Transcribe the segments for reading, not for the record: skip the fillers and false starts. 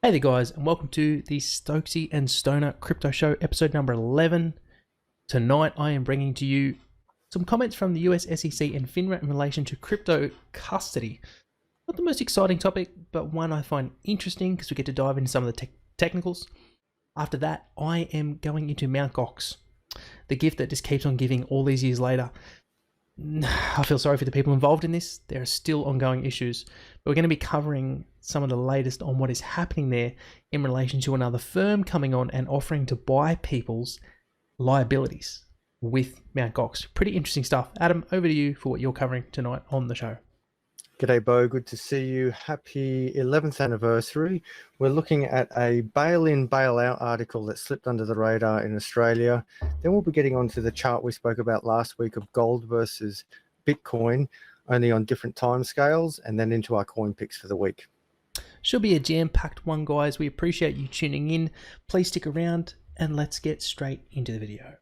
Hey there guys, and welcome to the Stokesy and Stoner Crypto Show, episode number 11. Tonight I am bringing to you some comments from the US SEC and FINRA in relation to crypto custody. Not the most exciting topic, but one I find interesting because we get to dive into some of the technicals. After that, I am going into Mt. Gox, the gift that just keeps on giving all these years later. I feel sorry for the people involved in this. There are still ongoing issues, but we're going to be covering some of the latest on what is happening there in relation to another firm coming on and offering to buy people's liabilities with Mt. Gox. Pretty interesting stuff. Adam, over to you for what you're covering tonight on the show. G'day, Beau. Good to see you. Happy 11th anniversary. We're looking at a bail-in, bail-out article that slipped under the radar in Australia. Then we'll be getting onto the chart we spoke about last week of gold versus Bitcoin, only on different time scales, and then into our coin picks for the week. Should be a jam-packed one, guys. We appreciate you tuning in. Please stick around and let's get straight into the video.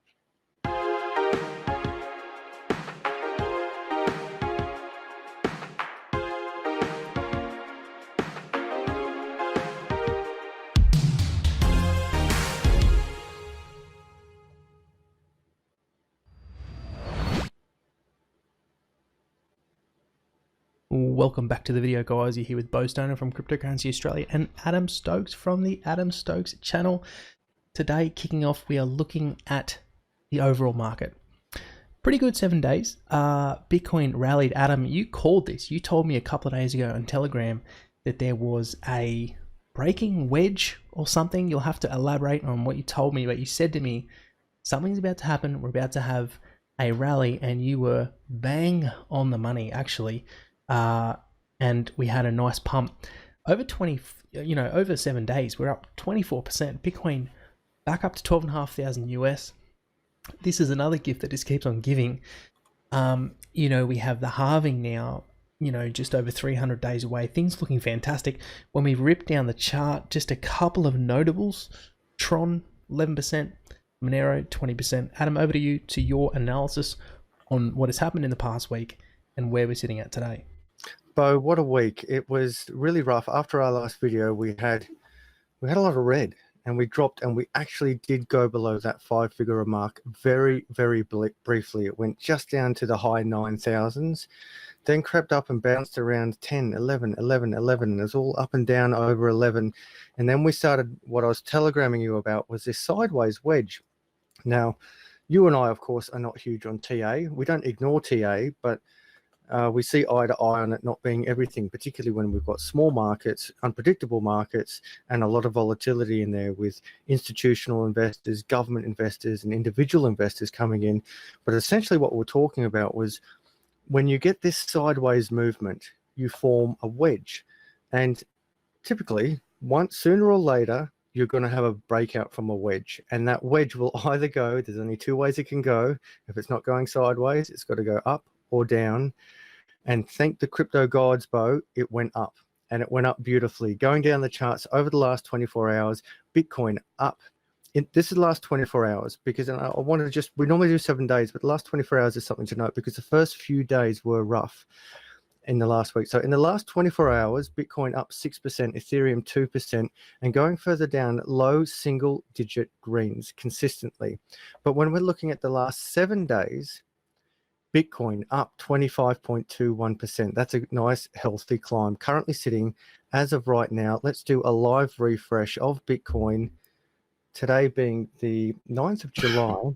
Welcome back to the video, guys. You're here with Beau Stoner from Cryptocurrency Australia and Adam Stokes from the Adam Stokes channel. Today, kicking off, we are looking at the overall market. Pretty good 7 days. Bitcoin rallied. Adam, you called this. You told me a couple of days ago on Telegram that there was a breaking wedge or something. You'll have to elaborate on what you told me, but you said to me, something's about to happen. We're about to have a rally, and you were bang on the money, actually. And we had a nice pump over over 7 days. We're up 24%. Bitcoin back up to 12,500 US. This is another gift that just keeps on giving. We have the halving now, just over 300 days away. Things looking fantastic. When we rip down the chart, just a couple of notables: Tron 11%, Monero 20%. Adam, over to you to your analysis on what has happened in the past week and where we're sitting at today. Beau, what a week. It was really rough. After our last video, we had a lot of red, and we dropped, and we actually did go below that five-figure mark very, very briefly. It went just down to the high 9,000s, then crept up and bounced around 10, 11, 11, 11, and it was all up and down over 11. And then we started, what I was telegramming you about was this sideways wedge. Now, you and I, of course, are not huge on TA. We don't ignore TA, but we see eye to eye on it not being everything, particularly when we've got small markets, unpredictable markets, and a lot of volatility in there with institutional investors, government investors, and individual investors coming in. But essentially what we're talking about was when you get this sideways movement, you form a wedge. And typically, sooner or later, you're going to have a breakout from a wedge. And that wedge will either go, there's only two ways it can go. If it's not going sideways, it's got to go up or down. And thank the crypto gods, Beau, it went up, and it went up beautifully. Going down the charts over the last 24 hours, Bitcoin up. This is the last 24 hours because I wanted to we normally do 7 days, but the last 24 hours is something to note because the first few days were rough in the last week. So in the last 24 hours, Bitcoin up 6%, Ethereum 2%, and going further down, low single-digit greens consistently. But when we're looking at the last 7 days, Bitcoin up 25.21%. That's a nice, healthy climb. Currently sitting, as of right now, let's do a live refresh of Bitcoin. Today being the 9th of July,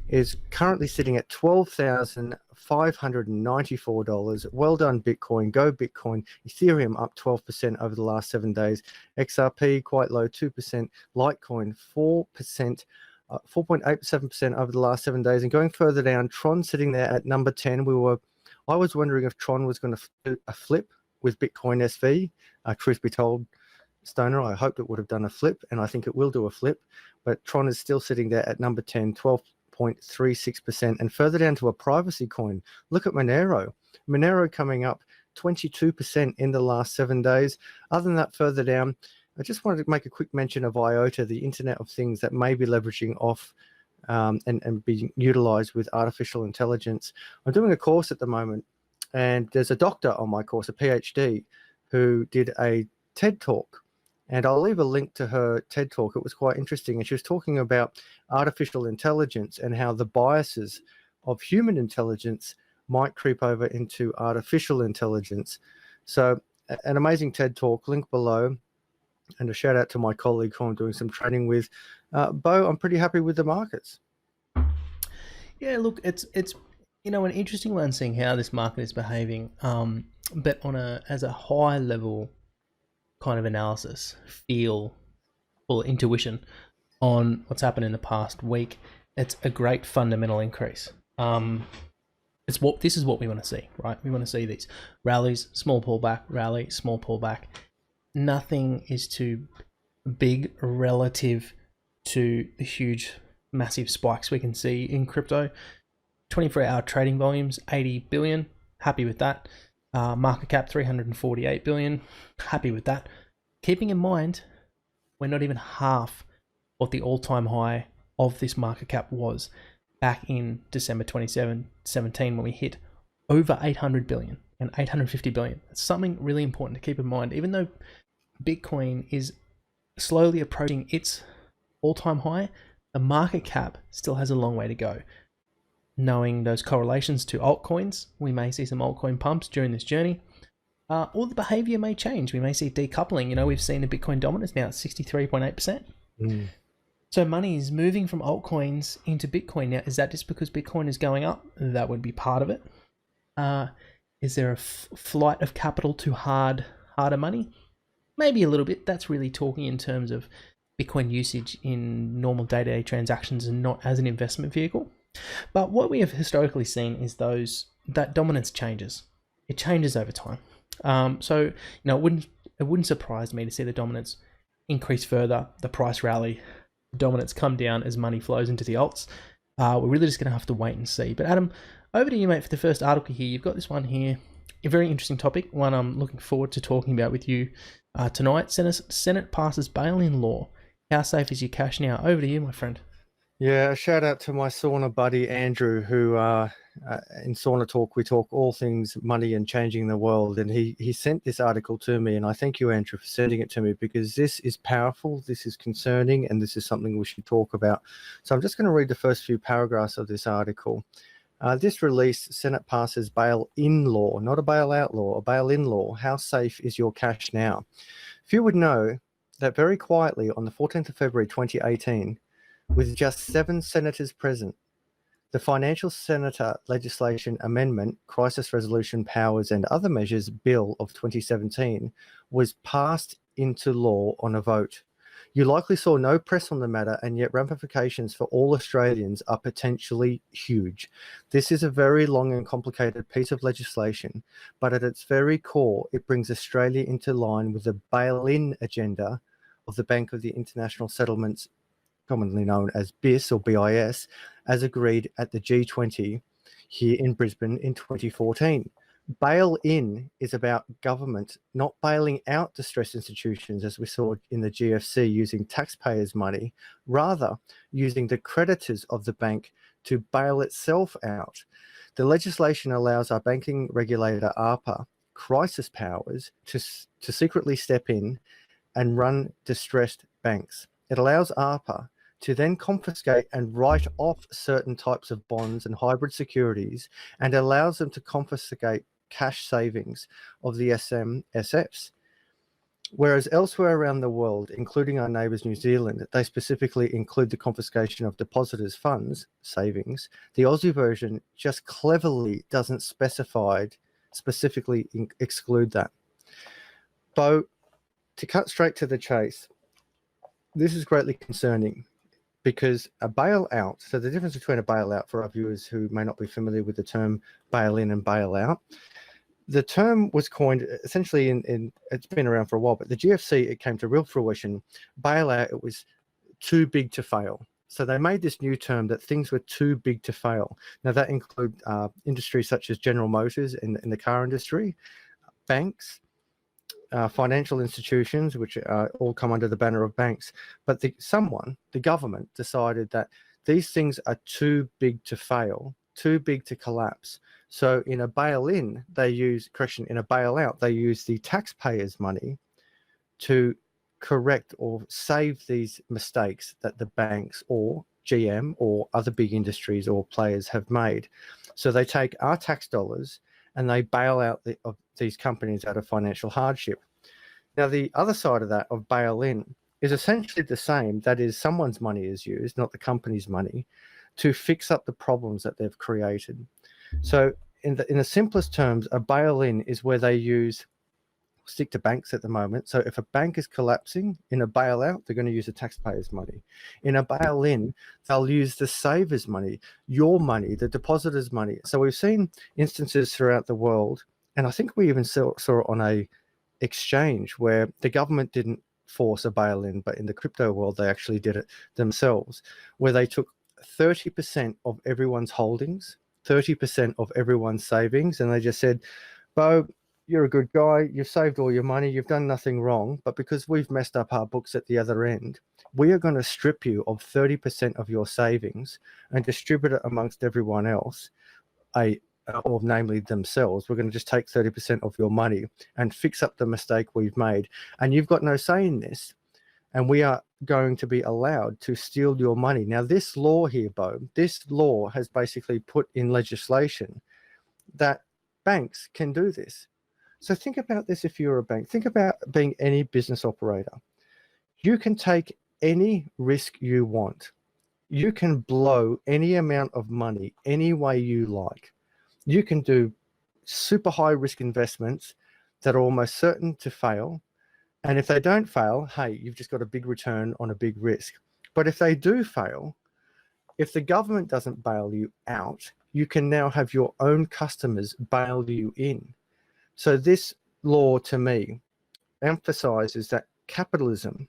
is currently sitting at $12,594. Well done, Bitcoin. Go Bitcoin. Ethereum up 12% over the last 7 days. XRP quite low, 2%. Litecoin 4%. 4.87% over the last 7 days. And going further down, Tron sitting there at number 10. I was wondering if Tron was going to do a flip with Bitcoin SV. Truth be told, Stoner, I hoped it would have done a flip, and I think it will do a flip. But Tron is still sitting there at number 10, 12.36%. And further down to a privacy coin, look at Monero. Monero coming up 22% in the last 7 days. Other than that, further down, I just wanted to make a quick mention of IOTA, the Internet of Things that may be leveraging off and being utilized with artificial intelligence. I'm doing a course at the moment, and there's a doctor on my course, a PhD, who did a TED Talk. And I'll leave a link to her TED Talk. It was quite interesting. And she was talking about artificial intelligence and how the biases of human intelligence might creep over into artificial intelligence. So an amazing TED Talk, link below. And a shout out to my colleague who I'm doing some training with. Beau, I'm pretty happy with the markets. Yeah, look, it's an interesting one seeing how this market is behaving. But as a high level kind of analysis, feel or intuition on what's happened in the past week, it's a great fundamental increase. This is what we want to see, right? We want to see these rallies, small pullback, rally, small pullback. Nothing is too big relative to the huge, massive spikes we can see in crypto. 24-hour trading volumes, 80 billion. Happy with that. Market cap, 348 billion. Happy with that. Keeping in mind, we're not even half what the all-time high of this market cap was back in December 2017 when we hit over 800 billion and 850 billion. It's something really important to keep in mind. Even though Bitcoin is slowly approaching its all-time high, the market cap still has a long way to go. Knowing those correlations to altcoins, we may see some altcoin pumps during this journey, or the behavior may change. We may see decoupling. We've seen the Bitcoin dominance now at 63.8%. So money is moving from altcoins into Bitcoin now. Is that just because Bitcoin is going up? That would be part of it. Is there a flight of capital to harder money? Maybe a little bit. That's really talking in terms of Bitcoin usage in normal day-to-day transactions and not as an investment vehicle. But what we have historically seen is that dominance changes. It changes over time. So it wouldn't surprise me to see the dominance increase further, the price rally, the dominance come down as money flows into the alts. We're really just going to have to wait and see. But Adam, over to you, mate, for the first article here. You've got this one here, a very interesting topic, one I'm looking forward to talking about with you tonight. Senate passes bail-in law. How safe is your cash now? Over to you, my friend. Yeah, a shout out to my sauna buddy Andrew, who in Sauna Talk we talk all things money and changing the world, and he sent this article to me, and I thank you, Andrew, for sending it to me, because this is powerful, this is concerning, and this is something we should talk about. So I'm just going to read the first few paragraphs of this article. This release, Senate passes bail-in law, not a bailout law, a bail-in law. How safe is your cash now? Few would know that very quietly on the 14th of February 2018, with just 7 senators present, the Financial Senator Legislation Amendment, Crisis Resolution Powers and Other Measures Bill of 2017 was passed into law on a vote. You likely saw no press on the matter, and yet ramifications for all Australians are potentially huge. This is a very long and complicated piece of legislation, but at its very core, it brings Australia into line with the bail-in agenda of the Bank of the International Settlements, commonly known as BIS or BIS, as agreed at the G20 here in Brisbane in 2014. Bail-in is about government not bailing out distressed institutions, as we saw in the GFC, using taxpayers' money, rather using the creditors of the bank to bail itself out. The legislation allows our banking regulator, ARPA, crisis powers to secretly step in and run distressed banks. It allows ARPA to then confiscate and write off certain types of bonds and hybrid securities, and allows them to confiscate cash savings of the SMSFs. Whereas elsewhere around the world, including our neighbours New Zealand, they specifically include the confiscation of depositors' funds, savings, the Aussie version just cleverly doesn't specifically exclude that. Beau, to cut straight to the chase, this is greatly concerning, because a bailout, so the difference between a bailout, for our viewers who may not be familiar with the term bail-in and bail-out, the term was coined essentially it's been around for a while, but the GFC, it came to real fruition. Bailout, it was too big to fail. So they made this new term that things were too big to fail. Now that include industries such as General Motors in the car industry, banks, financial institutions, which all come under the banner of banks. But the government, decided that these things are too big to fail, too big to collapse. So in a bail-in, in a bailout, they use the taxpayers' money to correct or save these mistakes that the banks or GM or other big industries or players have made. So they take our tax dollars and they bail out these companies out of financial hardship. Now, the other side of that, of bail-in, is essentially the same. That is, someone's money is used, not the company's money, to fix up the problems that they've created. So in the simplest terms, a bail-in is where they stick to banks at the moment. So if a bank is collapsing, in a bailout, they're going to use the taxpayers' money. In a bail-in, they'll use the savers' money, your money, the depositors' money. So we've seen instances throughout the world, and I think we even saw it on a exchange where the government didn't force a bail-in, but in the crypto world, they actually did it themselves, where they took 30% of everyone's holdings, 30% of everyone's savings, and they just said, Beau, you're a good guy, you've saved all your money, you've done nothing wrong, but because we've messed up our books at the other end, we are going to strip you of 30% of your savings and distribute it amongst everyone else, or namely themselves. We're going to just take 30% of your money and fix up the mistake we've made. And you've got no say in this. And we are going to be allowed to steal your money. Now, this law here, Beau, this law has basically put in legislation that banks can do this. So think about this if you're a bank. Think about being any business operator. You can take any risk you want. You can blow any amount of money any way you like. You can do super high risk investments that are almost certain to fail. And if they don't fail, hey, you've just got a big return on a big risk. But if they do fail, if the government doesn't bail you out, you can now have your own customers bail you in. So this law, to me, emphasizes that capitalism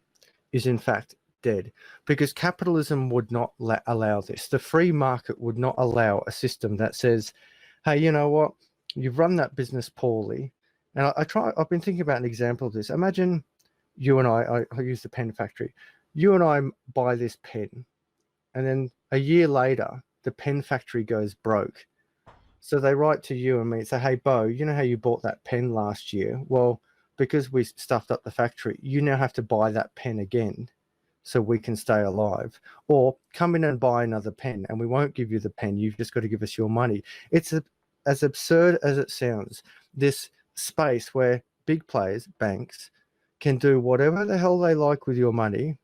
is in fact dead, because capitalism would not allow this. The free market would not allow a system that says, hey, you know what, you've run that business poorly. And I've been thinking about an example of this. Imagine you and I use the pen factory. You and I buy this pen, and then a year later, the pen factory goes broke. So they write to you and me and say, hey, Beau, you know how you bought that pen last year? Well, because we stuffed up the factory, you now have to buy that pen again so we can stay alive. Or come in and buy another pen, and we won't give you the pen. You've just got to give us your money. It's as absurd as it sounds, this space where big players, banks, can do whatever the hell they like with your money.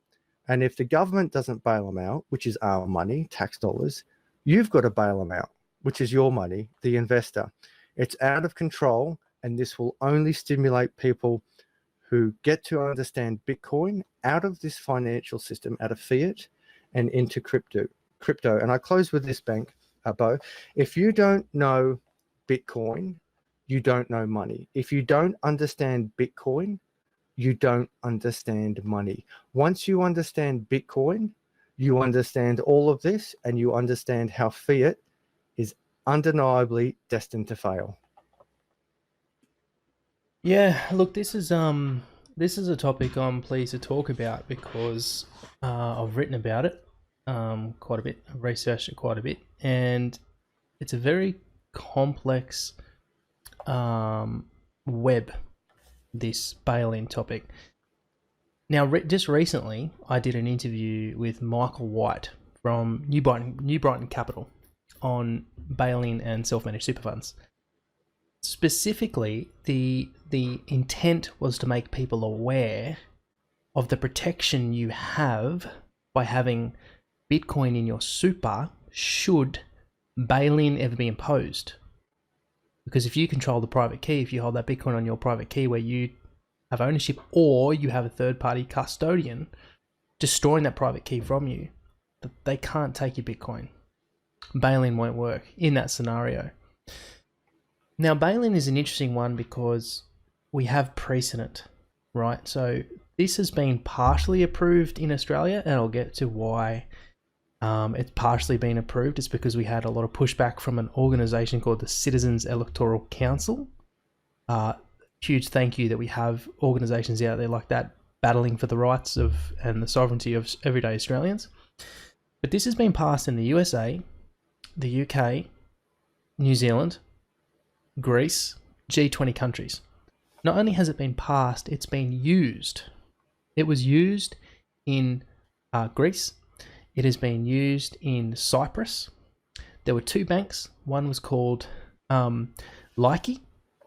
And if the government doesn't bail them out, which is our money, tax dollars, you've got to bail them out, which is your money, the investor. It's out of control, and this will only stimulate people who get to understand Bitcoin out of this financial system, out of fiat and into crypto. And I close with this, Beau. If you don't know Bitcoin, you don't know money. If you don't understand Bitcoin, you don't understand money. Once you understand Bitcoin, you understand all of this, and you understand how fiat is undeniably destined to fail. Yeah, look, this is a topic I'm pleased to talk about because I've written about it quite a bit, I've researched it quite a bit, and it's a very complex web, this bail-in topic. Now, just recently, I did an interview with Michael White from New Brighton Capital on bail-in and self-managed super funds. Specifically, the intent was to make people aware of the protection you have by having Bitcoin in your super should bail-in ever be imposed. Because if you control the private key, if you hold that Bitcoin on your private key where you have ownership, or you have a third-party custodian destroying that private key from you, they can't take your Bitcoin. Bail-in won't work in that scenario. Now, bail-in is an interesting one because we have precedent, right? So this has been partially approved in Australia, and I'll get to why it's partially been approved. It's because we had a lot of pushback from an organisation called the Citizens Electoral Council. Huge thank you that we have organisations out there like that battling for the rights of and the sovereignty of everyday Australians. But this has been passed in the USA, the UK, New Zealand, Greece, G20 countries. Not only has it been passed, it's been used It was used in Greece. It has been used in Cyprus. There were two banks. One was called Laiki,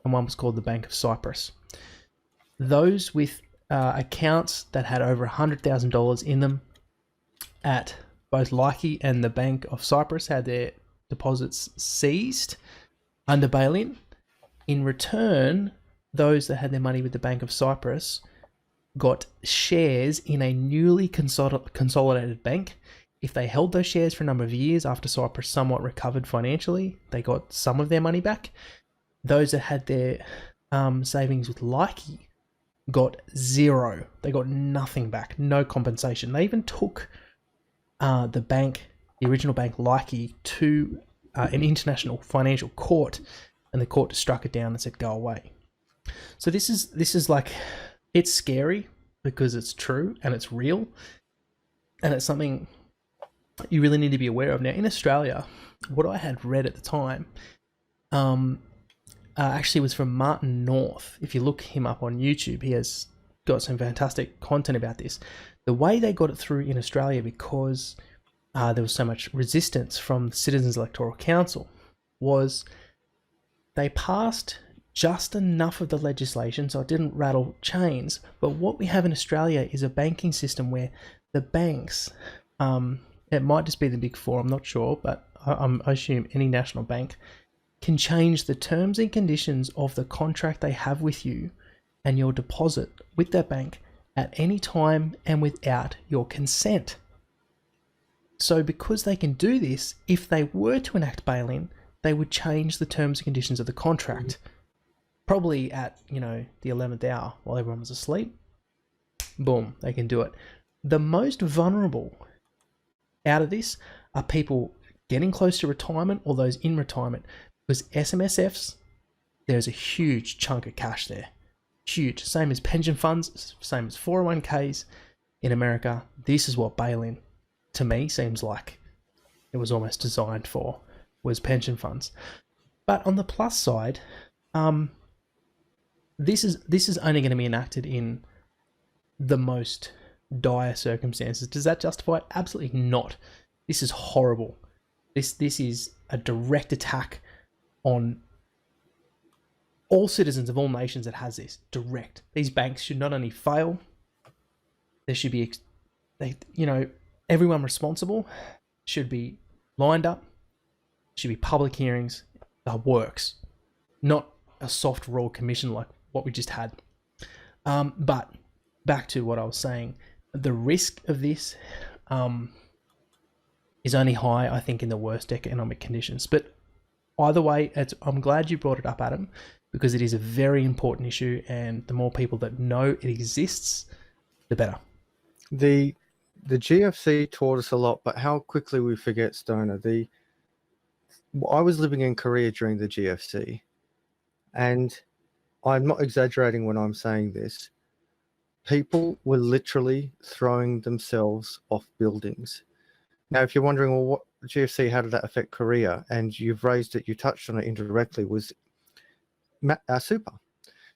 and one was called the Bank of Cyprus. Those with accounts that had over $100,000 in them at both Laiki and the Bank of Cyprus had their deposits seized under bail-in. In return, those that had their money with the Bank of Cyprus got shares in a newly consolidated bank. If they held those shares for a number of years after Cyprus somewhat recovered financially, they got some of their money back. Those that had their savings with Laiki got zero. They got nothing back, no compensation. They even took the original bank Laiki, to an international financial court, and the court struck it down and said, go away. So this is like, it's scary because it's true and it's real, and it's something you really need to be aware of. Now, in Australia, what I had read at the time actually was from Martin North. If you look him up on YouTube, he has got some fantastic content about this. The way they got it through in Australia, because there was so much resistance from the Citizens Electoral Council, was they passed just enough of the legislation so it didn't rattle chains. But what we have in Australia is a banking system where the banks, it might just be the big four, I'm not sure, but I assume any national bank can change the terms and conditions of the contract they have with you and your deposit with that bank at any time and without your consent. So because they can do this, if they were to enact bail-in, they would change the terms and conditions of the contract, probably at, the 11th hour while everyone was asleep. Boom, they can do it. The most vulnerable out of this are people getting close to retirement or those in retirement, because SMSFs, there's a huge chunk of cash there. Huge. Same as pension funds, same as 401ks in America. This is what bail-in, to me, seems like it was almost designed for, was pension funds. But on the plus side, this is only going to be enacted in the most dire circumstances. Does that justify it? Absolutely not. This is horrible. This is a direct attack on all citizens of all nations that has this. Direct. These banks should not only fail, there should be, everyone responsible should be lined up, should be public hearings, that works. Not a soft royal commission like what we just had. But back to what I was saying, the risk of this is only high, I think, in the worst economic conditions. But either way, I'm glad you brought it up, Adam, because it is a very important issue, and the more people that know it exists, the better. The GFC taught us a lot, but how quickly we forget, Stoner. I was living in Korea during the GFC, and I'm not exaggerating when I'm saying this. People were literally throwing themselves off buildings. Now, if you're wondering, well, what GFC, how did that affect Korea? And you've raised it, you touched on it indirectly, was super.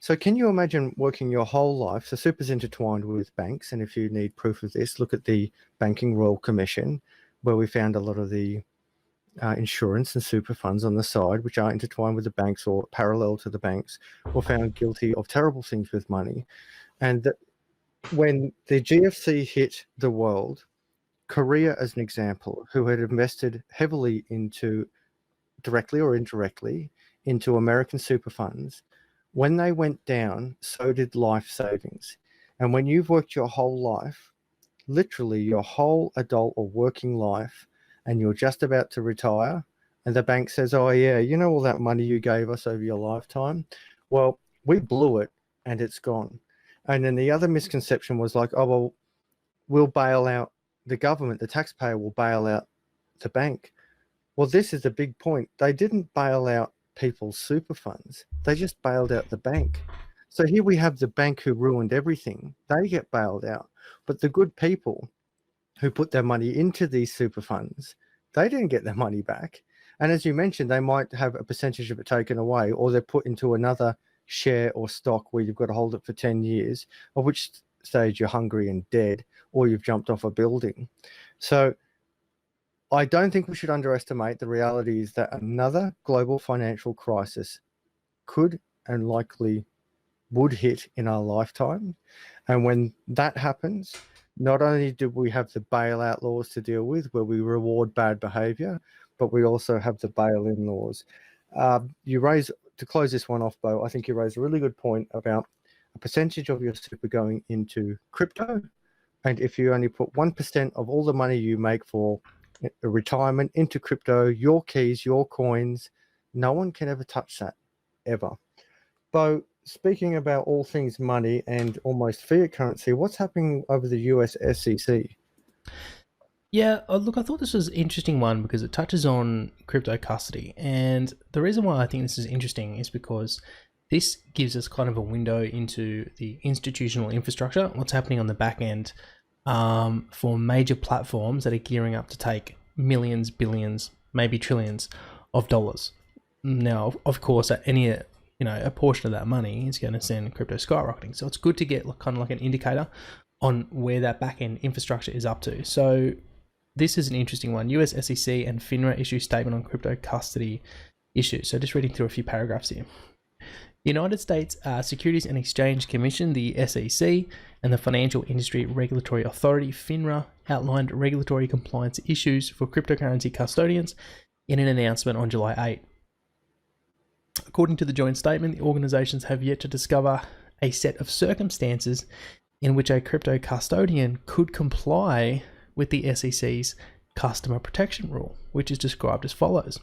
So can you imagine working your whole life? So super's intertwined with banks. And if you need proof of this, look at the Banking Royal Commission, where we found a lot of the insurance and super funds on the side, which are intertwined with the banks or parallel to the banks, were found guilty of terrible things with money. And when the GFC hit the world, Korea, as an example, who had invested heavily into, directly or indirectly, into American super funds, when they went down, so did life savings. And when you've worked your whole life, literally your whole adult or working life, and you're just about to retire, and the bank says, oh yeah, all that money you gave us over your lifetime? Well, we blew it and it's gone. And then the other misconception was like, oh, well, we'll bail out the government, the taxpayer will bail out the bank. Well, this is the big point. They didn't bail out people's super funds. They just bailed out the bank. So here we have the bank who ruined everything. They get bailed out. But the good people who put their money into these super funds, they didn't get their money back. And as you mentioned, they might have a percentage of it taken away, or they're put into another share or stock where you've got to hold it for 10 years, of which stage you're hungry and dead, or you've jumped off a building. So I don't think we should underestimate the realities that another global financial crisis could and likely would hit in our lifetime. And when that happens, not only do we have the bailout laws to deal with, where we reward bad behavior, but we also have the bail-in laws. To close this one off, Beau, I think you raised a really good point about a percentage of your super going into crypto. And if you only put 1% of all the money you make for a retirement into crypto, your keys, your coins, no one can ever touch that, ever. Beau, speaking about all things money and almost fiat currency, what's happening over the US SEC? Yeah, look, I thought this was an interesting one because it touches on crypto custody. And the reason why I think this is interesting is because this gives us kind of a window into the institutional infrastructure, what's happening on the back end for major platforms that are gearing up to take millions, billions, maybe trillions of dollars. Now, of course, at any a portion of that money is going to send crypto skyrocketing. So it's good to get kind of like an indicator on where that back end infrastructure is up to. So this is an interesting one. US SEC and FINRA issue statement on crypto custody issues. So just reading through a few paragraphs here. The United States Securities and Exchange Commission, the SEC, and the Financial Industry Regulatory Authority, FINRA, outlined regulatory compliance issues for cryptocurrency custodians in an announcement on July 8. According to the joint statement, the organizations have yet to discover a set of circumstances in which a crypto custodian could comply with the SEC's customer protection rule, which is described as follows.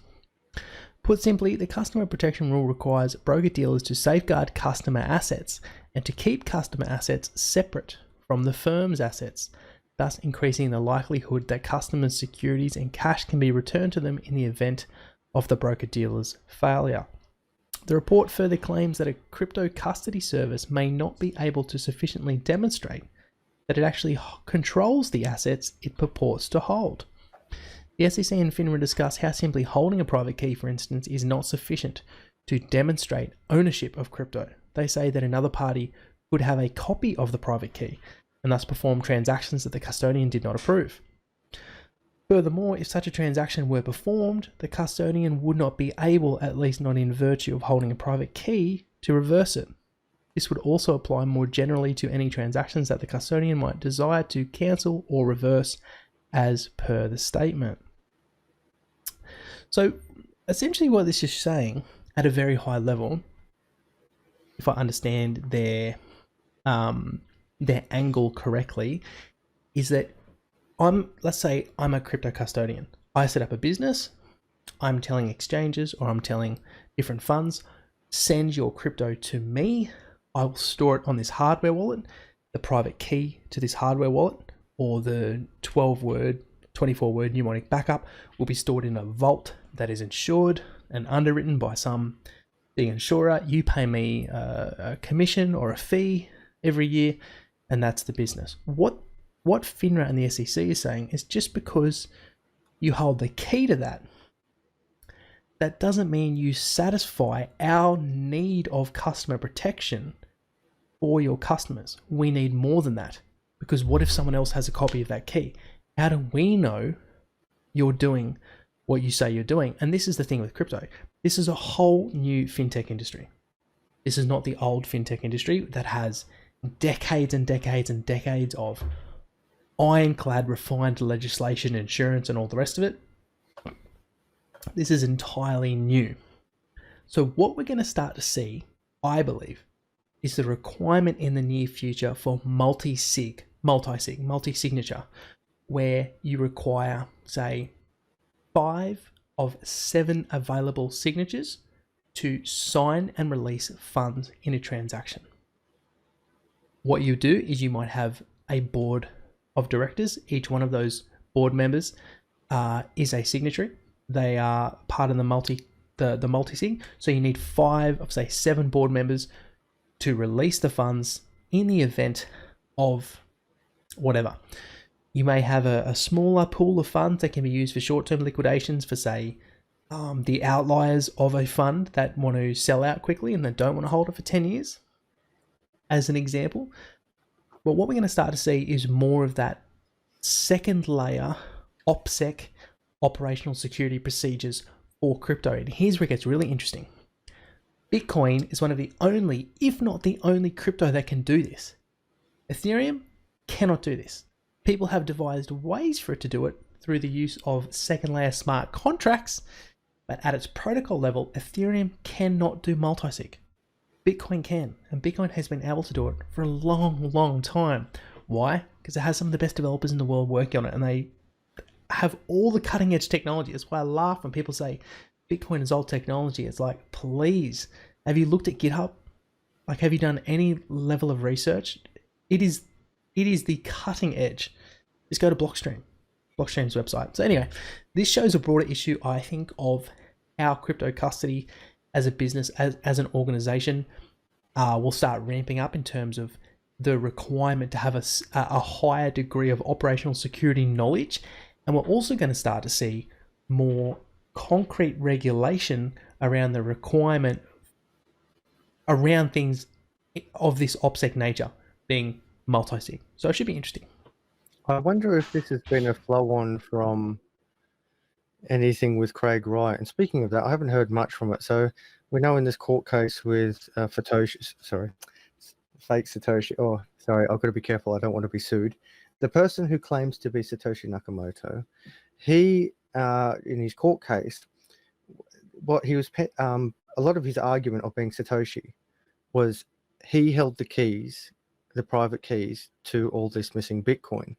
Put simply, the customer protection rule requires broker-dealers to safeguard customer assets and to keep customer assets separate from the firm's assets, thus increasing the likelihood that customers' securities and cash can be returned to them in the event of the broker-dealer's failure. The report further claims that a crypto custody service may not be able to sufficiently demonstrate that it actually controls the assets it purports to hold. The SEC and FINRA discuss how simply holding a private key, for instance, is not sufficient to demonstrate ownership of crypto. They say that another party could have a copy of the private key and thus perform transactions that the custodian did not approve. Furthermore, if such a transaction were performed, the custodian would not be able, at least not in virtue of holding a private key, to reverse it. This would also apply more generally to any transactions that the custodian might desire to cancel or reverse as per the statement. So essentially what this is saying at a very high level, if I understand their angle correctly, is that let's say I'm a crypto custodian. I set up a business. I'm telling exchanges or I'm telling different funds, send your crypto to me. I will store it on this hardware wallet, the private key to this hardware wallet, or the 12-word, 24-word mnemonic backup will be stored in a vault that is insured and underwritten by the insurer. You pay me a commission or a fee every year, and that's the business. What FINRA and the SEC is saying is just because you hold the key to that, that doesn't mean you satisfy our need of customer protection for your customers. We need more than that, because what if someone else has a copy of that key? How do we know you're doing what you say you're doing? And this is the thing with crypto. This is a whole new fintech industry. This is not the old fintech industry that has decades and decades and decades of ironclad refined legislation, insurance, and all the rest of it. This is entirely new. So what we're going to start to see, I believe, is the requirement in the near future for multi-signature, where you require, say, 5 of 7 available signatures to sign and release funds in a transaction. What you do is you might have a board of directors. Each one of those board members is a signatory. They are part of the multi-sig. So you need 5 of, say, 7 board members to release the funds in the event of whatever. You may have a smaller pool of funds that can be used for short-term liquidations for, say, the outliers of a fund that want to sell out quickly and that don't want to hold it for 10 years, as an example. But what we're going to start to see is more of that second layer OPSEC, operational security procedures for crypto. And here's where it gets really interesting. Bitcoin is one of the only, if not the only crypto that can do this. Ethereum cannot do this. People have devised ways for it to do it through the use of second layer smart contracts, but at its protocol level, Ethereum cannot do multisig. Bitcoin can, and Bitcoin has been able to do it for a long, long time. Why? Because it has some of the best developers in the world working on it, and they have all the cutting edge technology. That's why I laugh when people say Bitcoin is old technology. It's like, please, have you looked at GitHub? Like, have you done any level of research? It is the cutting edge. Just go to Blockstream's website. So anyway, this shows a broader issue, I think, of how crypto custody as a business, as an organization, will start ramping up in terms of the requirement to have a higher degree of operational security knowledge. And we're also going to start to see more concrete regulation around the requirement around things of this OPSEC nature being multi-sig. So it should be interesting. I wonder if this has been a flow on from anything with Craig Wright. And speaking of that, I haven't heard much from it. So we know in this court case with fake Satoshi. Oh, sorry, I've got to be careful. I don't want to be sued. The person who claims to be Satoshi Nakamoto, he, in his court case, what he was, a lot of his argument of being Satoshi was he held the keys, the private keys to all this missing Bitcoin.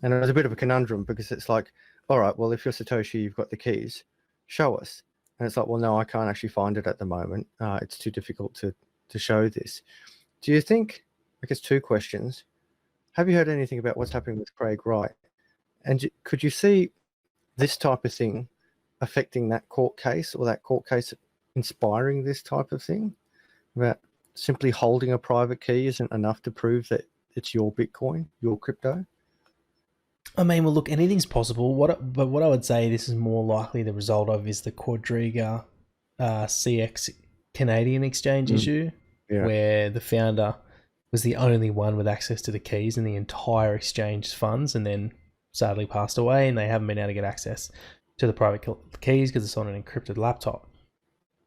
And it was a bit of a conundrum because it's like, all right, well, if you're Satoshi, you've got the keys, show us. And it's like, well, no, I can't actually find it at the moment. It's too difficult to show this. Do you think, I guess two questions. Have you heard anything about what's happening with Craig Wright? And could you see this type of thing affecting that court case, or that court case inspiring this type of thing? About simply holding a private key isn't enough to prove that it's your Bitcoin, your crypto? I mean, well, look, anything's possible. But what I would say this is more likely the result of is the Quadriga CX Canadian exchange issue, where the founder was the only one with access to the keys in the entire exchange funds, and then sadly passed away, and they haven't been able to get access to the private keys because it's on an encrypted laptop.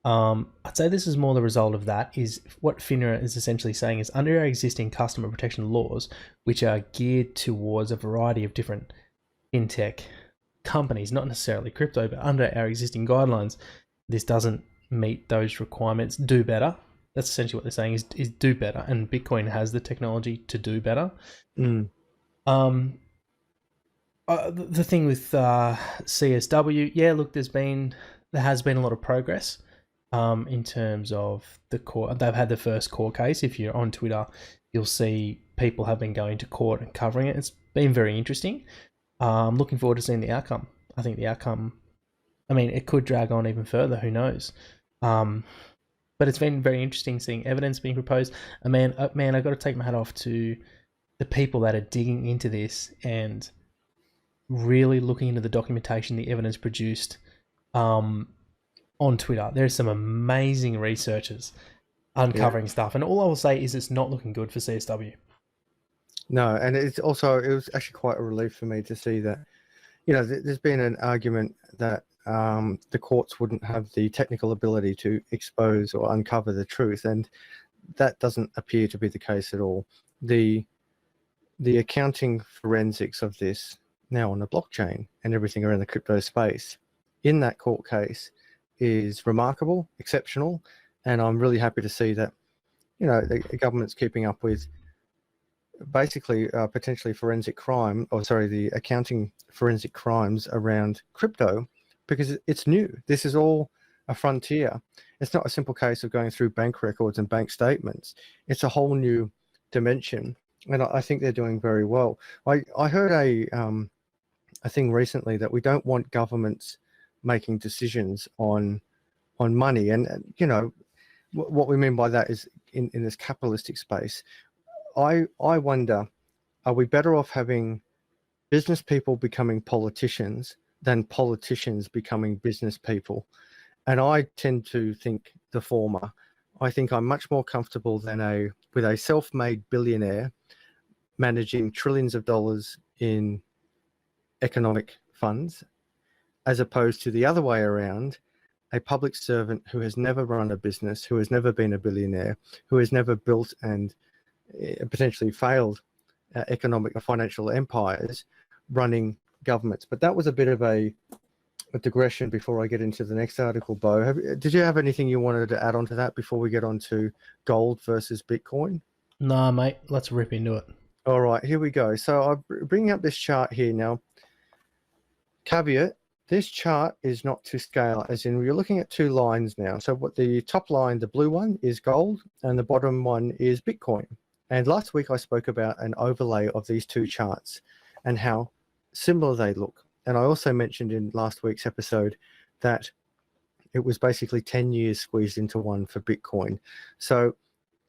I'd say this is more the result of that. Is what FINRA is essentially saying is, under our existing customer protection laws, which are geared towards a variety of different fintech companies, not necessarily crypto, but under our existing guidelines, this doesn't meet those requirements. Do better. That's essentially what they're saying, is do better, and Bitcoin has the technology to do better. The thing with CSW, yeah, look, there has been a lot of progress in terms of the court. They've had the first court case. If you're on Twitter, you'll see people have been going to court and covering it. It's been very interesting. I'm looking forward to seeing the outcome. I think the outcome, I mean, it could drag on even further. Who knows? But it's been very interesting seeing evidence being proposed. Man, I've got to take my hat off to the people that are digging into this and really looking into the documentation, the evidence produced on Twitter. There's some amazing researchers uncovering stuff. And all I will say is it's not looking good for CSW. No, and it was actually quite a relief for me to see that, there's been an argument that the courts wouldn't have the technical ability to expose or uncover the truth, and that doesn't appear to be the case at all. The accounting forensics of this now on the blockchain and everything around the crypto space in that court case is remarkable, exceptional, and I'm really happy to see that the government's keeping up with basically potentially forensic crime, the accounting forensic crimes around crypto, because it's new. This is all a frontier. It's not a simple case of going through bank records and bank statements. It's a whole new dimension, and I think they're doing very well. I heard a thing recently that we don't want governments making decisions on money, and what we mean by that is in this capitalistic space. I wonder, are we better off having business people becoming politicians than politicians becoming business people? And I tend to think the former. I think I'm much more comfortable with a self-made billionaire managing trillions of dollars in economic funds, as opposed to the other way around, a public servant who has never run a business, who has never been a billionaire, who has never built and potentially failed economic or financial empires, running governments. But that was a bit of a digression before I get into the next article, Beau. Did you have anything you wanted to add on to that before we get on to gold versus Bitcoin? Nah, mate, let's rip into it. All right, here we go. So I'm bringing up this chart here now. Caveat, this chart is not to scale, as in you're looking at two lines now. So what the top line, the blue one, is gold, and the bottom one is Bitcoin. And last week I spoke about an overlay of these two charts and how similar they look. And I also mentioned in last week's episode that it was basically 10 years squeezed into one for Bitcoin. So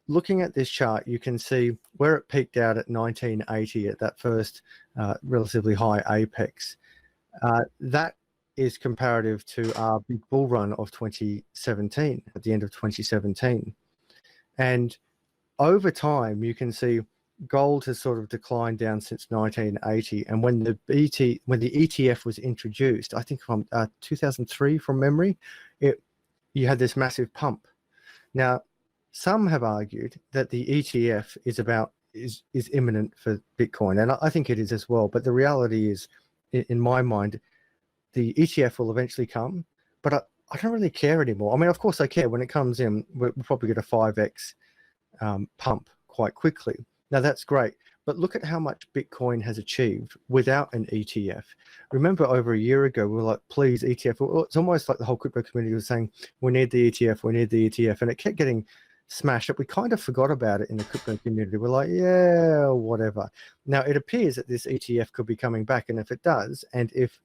looking at this chart, you can see where it peaked out at 1980 at that first relatively high apex. That is comparative to our big bull run of 2017, at the end of 2017. And over time, you can see gold has sort of declined down since 1980. And when the ETF was introduced, I think from 2003 from memory, you had this massive pump. Now, some have argued that the ETF is imminent for Bitcoin, and I think it is as well. But the reality is, in my mind, the ETF will eventually come, but I don't really care anymore. I mean, of course I care. When it comes in, we'll probably get a 5x pump quite quickly. Now that's great, but look at how much Bitcoin has achieved without an ETF. Remember, over a year ago, we were like, please, ETF. It's almost like the whole crypto community was saying, we need the ETF, we need the ETF, and it kept getting smashed up. We kind of forgot about it in the crypto community. We're like, yeah, whatever. Now it appears that this ETF could be coming back, and if it does, and if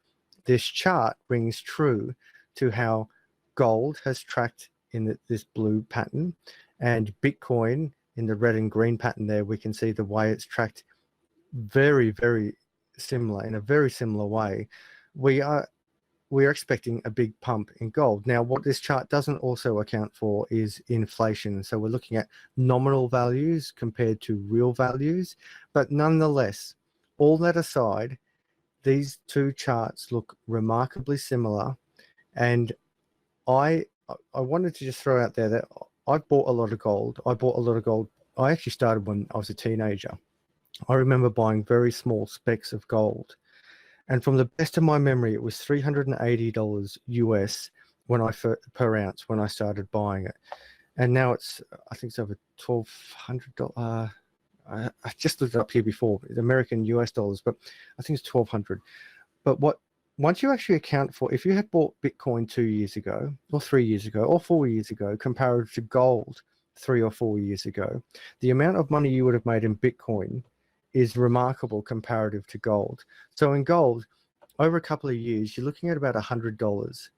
this chart rings true to how gold has tracked in this blue pattern, and Bitcoin in the red and green pattern there, we can see the way it's tracked very, very similar, in a very similar way. We are expecting a big pump in gold. Now, what this chart doesn't also account for is inflation. So we're looking at nominal values compared to real values. But nonetheless, all that aside, these two charts look remarkably similar. And I wanted to just throw out there that I bought a lot of gold. I actually started when I was a teenager. I remember buying very small specks of gold. And from the best of my memory, it was $380 US per ounce when I started buying it. And now I think it's over $1,200. I just looked it up here before, the American US dollars, but I think it's $1,200. But once you actually account for, if you had bought Bitcoin 2 years ago, or 3 years ago, or 4 years ago, comparative to gold 3 or 4 years ago, the amount of money you would have made in Bitcoin is remarkable comparative to gold. So in gold, over a couple of years, you're looking at about $100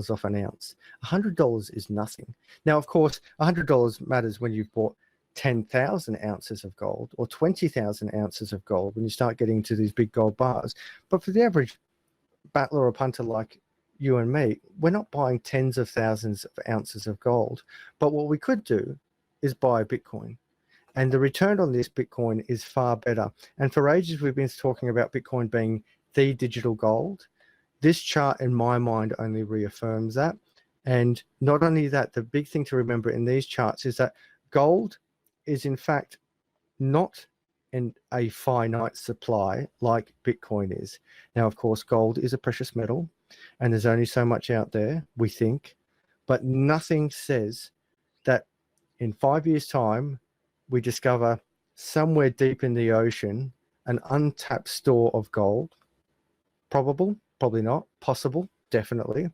off an ounce. $100 is nothing. Now, of course, $100 matters when you've bought 10,000 ounces of gold or 20,000 ounces of gold, when you start getting to these big gold bars. But for the average battler or punter like you and me, we're not buying tens of thousands of ounces of gold. But what we could do is buy Bitcoin. And the return on this Bitcoin is far better. And for ages, we've been talking about Bitcoin being the digital gold. This chart, in my mind, only reaffirms that. And not only that, the big thing to remember in these charts is that gold is, in fact, not in a finite supply like Bitcoin is. Now, of course, gold is a precious metal, and there's only so much out there, we think. But nothing says that in 5 years' time, we discover somewhere deep in the ocean an untapped store of gold. Probable, probably not. Possible, definitely.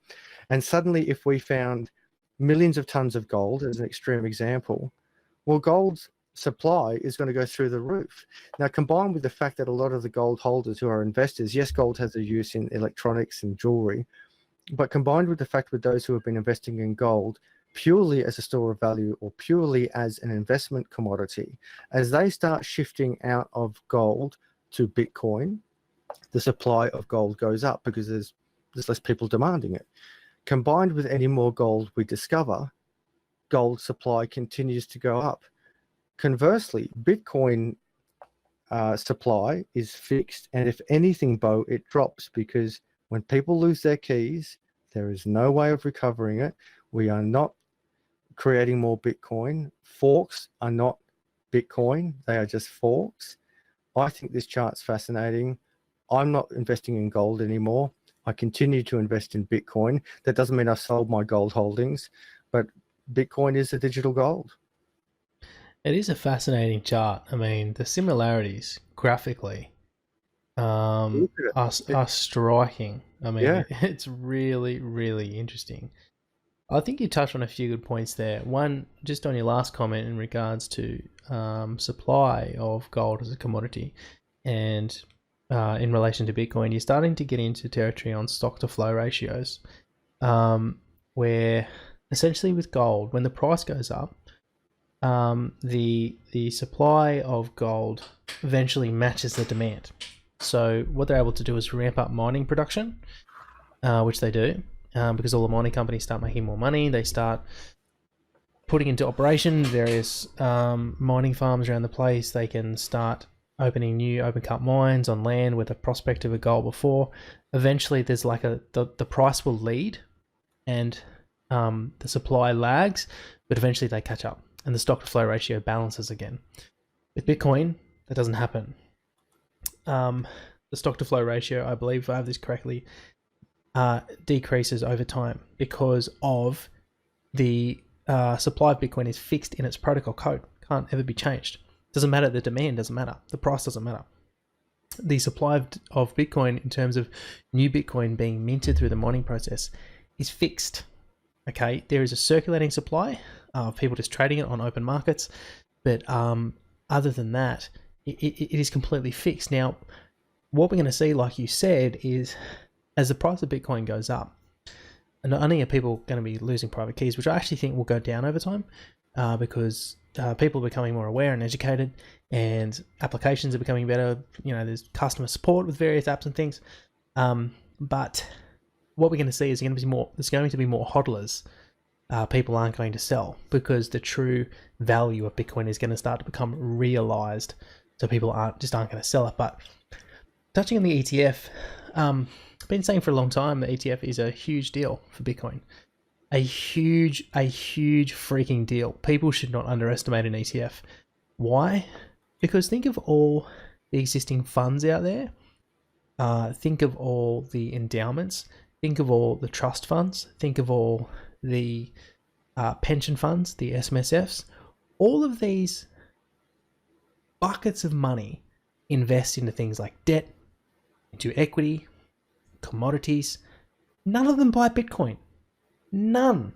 And suddenly, if we found millions of tons of gold, as an extreme example, well, gold's supply is going to go through the roof. Now, combined with the fact that a lot of the gold holders who are investors, yes, gold has a use in electronics and jewelry, but combined with the fact with those who have been investing in gold purely as a store of value or purely as an investment commodity, as they start shifting out of gold to Bitcoin, the supply of gold goes up because there's less people demanding it. Combined with any more gold we discover, gold supply continues to go up. Conversely, Bitcoin supply is fixed, and if anything, Beau, it drops, because when people lose their keys, there is no way of recovering it. We are not creating more Bitcoin. Forks are not Bitcoin. They are just forks. I think this chart's fascinating. I'm not investing in gold anymore. I continue to invest in Bitcoin. That doesn't mean I've sold my gold holdings, but Bitcoin is a digital gold. It is a fascinating chart. I mean, the similarities graphically Look at it. are striking. I mean, Yeah. it's really, really interesting. I think you touched on a few good points there. One, just on your last comment in regards to supply of gold as a commodity, and in relation to Bitcoin, you're starting to get into territory on stock to flow ratios, where essentially with gold, when the price goes up, the supply of gold eventually matches the demand. So what they're able to do is ramp up mining production, which they do, because all the mining companies start making more money. They start putting into operation various mining farms around the place. They can start opening new open cut mines on land with a prospect of a gold before. Eventually, there's like the price will lead, and the supply lags, but eventually they catch up, and the stock to flow ratio balances again. With Bitcoin, that doesn't happen. The stock to flow ratio, I believe, if I have this correctly, decreases over time because of the supply of Bitcoin is fixed in its protocol code. Can't ever be changed. Doesn't matter. The demand doesn't matter. The price doesn't matter. The supply of Bitcoin, in terms of new Bitcoin being minted through the mining process, is fixed. Okay, there is a circulating supply of people just trading it on open markets, but other than that, it is completely fixed. Now, what we're going to see, like you said, is as the price of Bitcoin goes up, and not only are people going to be losing private keys, which I actually think will go down over time, because people are becoming more aware and educated, and applications are becoming better. You know, there's customer support with various apps and things. But what we're going to see is there's going to be more hodlers. People aren't going to sell because the true value of Bitcoin is going to start to become realized. So people aren't going to sell it. But touching on the ETF, I've been saying for a long time that ETF is a huge deal for Bitcoin. A huge freaking deal. People should not underestimate an ETF. Why? Because think of all the existing funds out there. Think of all the endowments. Think of all the trust funds. Think of all the pension funds, the SMSFs. All of these buckets of money invest into things like debt, into equity, commodities. None of them buy Bitcoin. None.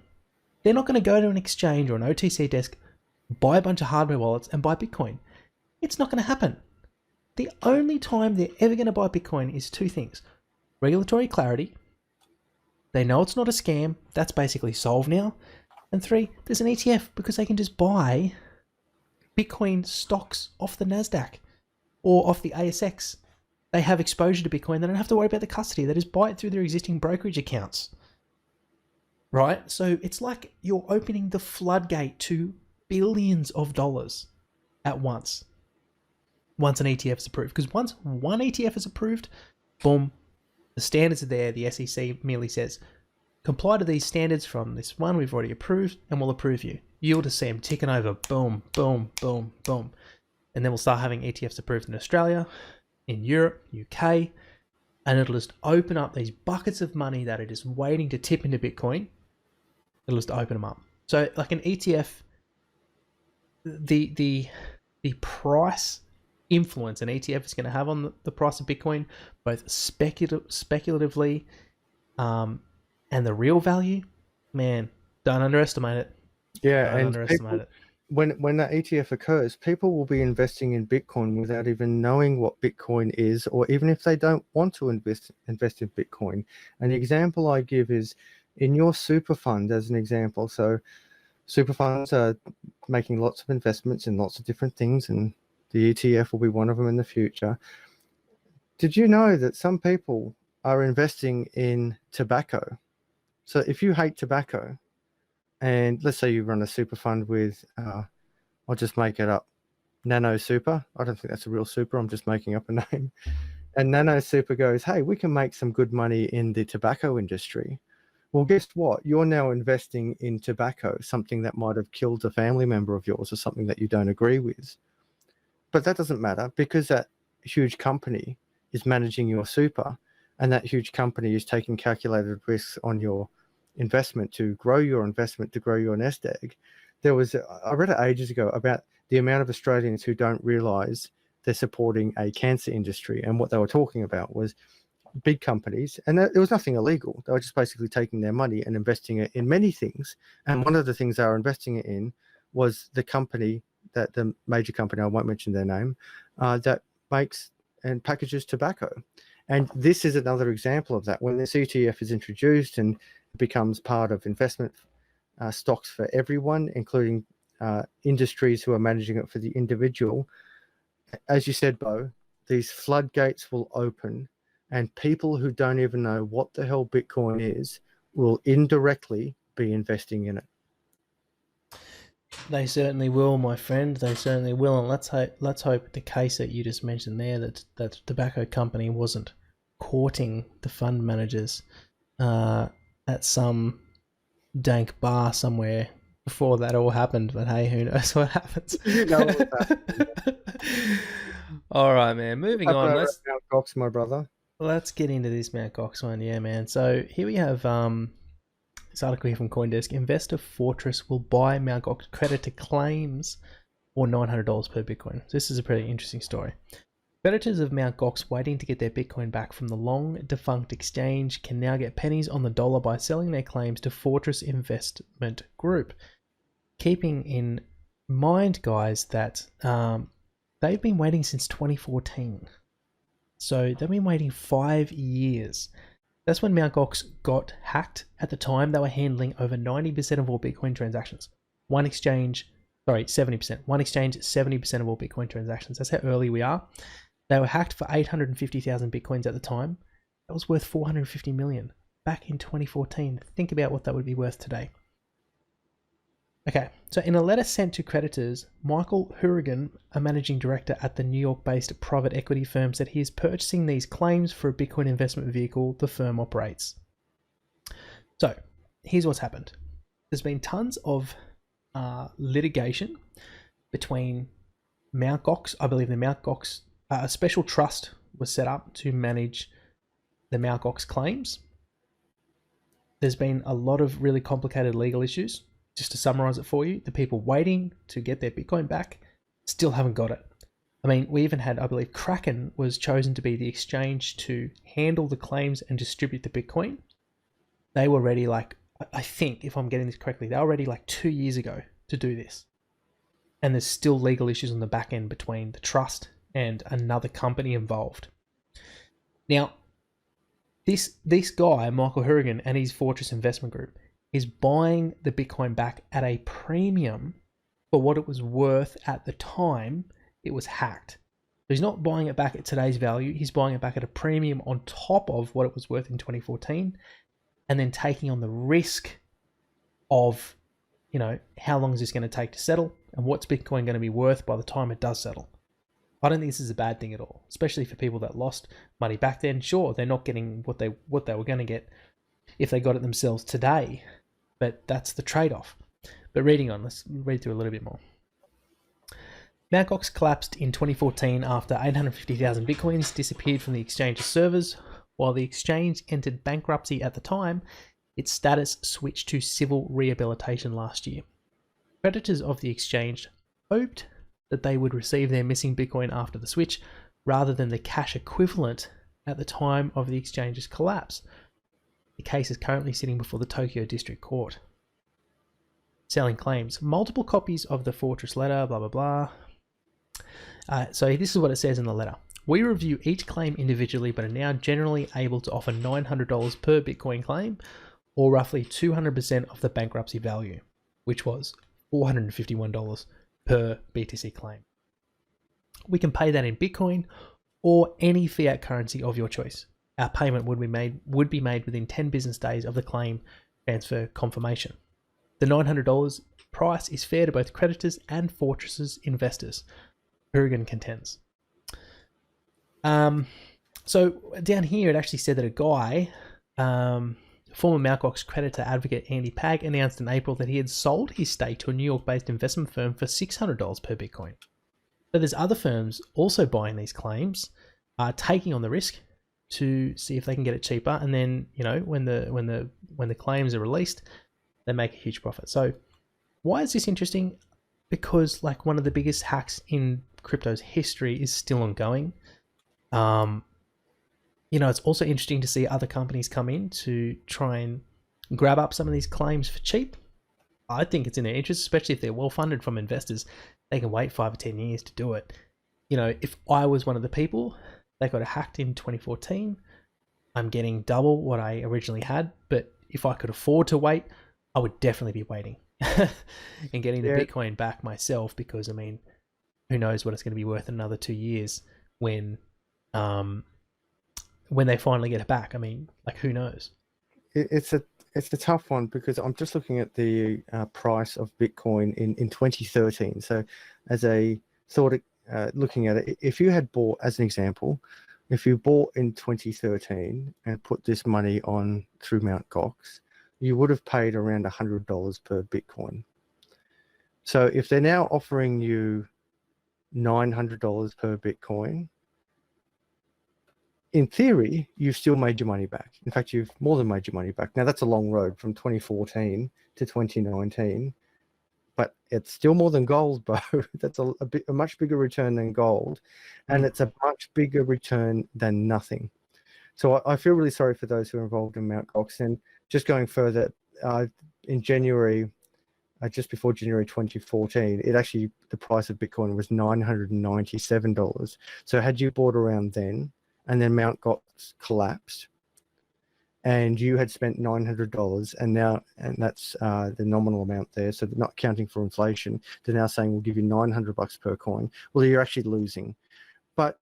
They're not going to go to an exchange or an OTC desk, buy a bunch of hardware wallets and buy Bitcoin. It's not going to happen. The only time they're ever going to buy Bitcoin is two things. Regulatory clarity. They know it's not a scam. That's basically solved now. And three, there's an ETF because they can just buy Bitcoin stocks off the NASDAQ or off the ASX. They have exposure to Bitcoin. They don't have to worry about the custody. They just buy it through their existing brokerage accounts. Right? So it's like you're opening the floodgate to billions of dollars at once an ETF is approved. Because once one ETF is approved, boom, the standards are there. The SEC merely says, comply to these standards from this one we've already approved, and we'll approve you. You'll just see them ticking over, boom, boom, boom, boom. And then we'll start having ETFs approved in Australia, in Europe, UK, and it'll just open up these buckets of money that are just waiting to tip into Bitcoin. It'll just open them up. So like an ETF, the price influence an ETF is going to have on the price of Bitcoin, both speculatively and the real value, man, don't underestimate it. Yeah, Don't and underestimate it. when that ETF occurs, people will be investing in Bitcoin without even knowing what Bitcoin is, or even if they don't want to invest in Bitcoin. An example I give is in your super fund, as an example. So super funds are making lots of investments in lots of different things, and the ETF will be one of them in the future. Did you know that some people are investing in tobacco? So if you hate tobacco, and let's say you run a super fund with, I'll just make it up, Nano Super. I don't think that's a real super. I'm just making up a name. And Nano Super goes, hey, we can make some good money in the tobacco industry. Well, guess what? You're now investing in tobacco, something that might have killed a family member of yours or something that you don't agree with. But that doesn't matter because that huge company is managing your super, and that huge company is taking calculated risks on your investment to grow your investment, to grow your nest egg. I read it ages ago about the amount of Australians who don't realize they're supporting a cancer industry. And what they were talking about was big companies, and there was nothing illegal. They were just basically taking their money and investing it in many things. And one of the things they were investing it in was the major company, I won't mention their name, that makes and packages tobacco. And this is another example of that. When the ETF is introduced and it becomes part of investment stocks for everyone, including industries who are managing it for the individual, as you said, Beau, these floodgates will open, and people who don't even know what the hell Bitcoin is will indirectly be investing in it. They certainly will, my friend. They certainly will, and let's hope the case that you just mentioned there, that the tobacco company wasn't courting the fund managers at some dank bar somewhere before that all happened. But hey, who knows what happens? You know what that. All right, man. Moving on. Mt. Gox, my brother. Let's get into this Mt. Gox one. Yeah, man. So here we have this article here from CoinDesk. Investor Fortress will buy Mt. Gox creditor claims or $900 per Bitcoin. So this is a pretty interesting story. Creditors of Mt. Gox waiting to get their Bitcoin back from the long-defunct exchange can now get pennies on the dollar by selling their claims to Fortress Investment Group. Keeping in mind, guys, that they've been waiting since 2014. So they've been waiting 5 years. That's when Mt. Gox got hacked. At the time, they were handling over 90% of all Bitcoin transactions. 70%. One exchange, 70% of all Bitcoin transactions. That's how early we are. They were hacked for 850,000 Bitcoins at the time. That was worth 450 million back in 2014. Think about what that would be worth today. Okay, so in a letter sent to creditors, Michael Hourigan, a managing director at the New York-based private equity firm, said he is purchasing these claims for a Bitcoin investment vehicle the firm operates. So here's what's happened. There's been tons of litigation between Mt. Gox. I believe the Mt. Gox, a special trust was set up to manage the Mt. Gox claims. There's been a lot of really complicated legal issues. Just to summarize it for you, the people waiting to get their Bitcoin back still haven't got it. I mean, we even had, I believe, Kraken was chosen to be the exchange to handle the claims and distribute the Bitcoin. They were ready, I think, if I'm getting this correctly, they were ready 2 years ago to do this. And there's still legal issues on the back end between the trust and another company involved. Now, this guy, Michael Hourigan, and his Fortress Investment Group, is buying the Bitcoin back at a premium for what it was worth at the time it was hacked. So he's not buying it back at today's value. He's buying it back at a premium on top of what it was worth in 2014, and then taking on the risk of, how long is this going to take to settle, and what's Bitcoin going to be worth by the time it does settle. I don't think this is a bad thing at all, especially for people that lost money back then. Sure, they're not getting what they were going to get if they got it themselves today, but that's the trade-off. But reading on, let's read through a little bit more. Mt. Gox collapsed in 2014 after 850,000 Bitcoins disappeared from the exchange's servers. While the exchange entered bankruptcy at the time, its status switched to civil rehabilitation last year. Creditors of the exchange hoped that they would receive their missing Bitcoin after the switch, rather than the cash equivalent at the time of the exchange's collapse. The case is currently sitting before the Tokyo District Court. Selling claims. Multiple copies of the Fortress letter, blah, blah, blah. So this is what it says in the letter. We review each claim individually, but are now generally able to offer $900 per Bitcoin claim, or roughly 200% of the bankruptcy value, which was $451 per BTC claim. We can pay that in Bitcoin or any fiat currency of your choice. Our payment would be made within 10 business days of the claim transfer confirmation. The $900 price is fair to both creditors and Fortress's investors. Hourigan contends. So down here, it actually said that a guy, former Mt. Gox creditor advocate Andy Pag, announced in April that he had sold his stake to a New York-based investment firm for $600 per Bitcoin. So there's other firms also buying these claims, taking on the risk to see if they can get it cheaper, and then when the claims are released, they make a huge profit. So why is this interesting? Because like one of the biggest hacks in crypto's history is still ongoing. It's also interesting to see other companies come in to try and grab up some of these claims for cheap. I think it's in their interest, especially if they're well funded from investors. They can wait 5 or 10 years to do it. If I was one of the people that got hacked in 2014, I'm getting double what I originally had. But if I could afford to wait, I would definitely be waiting and getting the Bitcoin back myself, because who knows what it's going to be worth in another 2 years when they finally get it back. Who knows? It's a tough one, because I'm just looking at the price of Bitcoin in 2013. So as a thought, looking at it, if you had bought, as an example, if you bought in 2013 and put this money on through Mt. Gox, you would have paid around $100 per Bitcoin. So if they're now offering you $900 per Bitcoin, in theory, you've still made your money back. In fact, you've more than made your money back. Now, that's a long road from 2014 to 2019, but it's still more than gold, Beau. That's a much bigger return than gold, and it's a much bigger return than nothing. So I feel really sorry for those who are involved in Mt. Gox. And just going further, in January, just before January 2014, the price of Bitcoin was $997. So had you bought around then, and then Mt. Gox collapsed, and you had spent $900, and that's the nominal amount there, so they're not counting for inflation, they're now saying we'll give you $900 per coin. Well, you're actually losing. But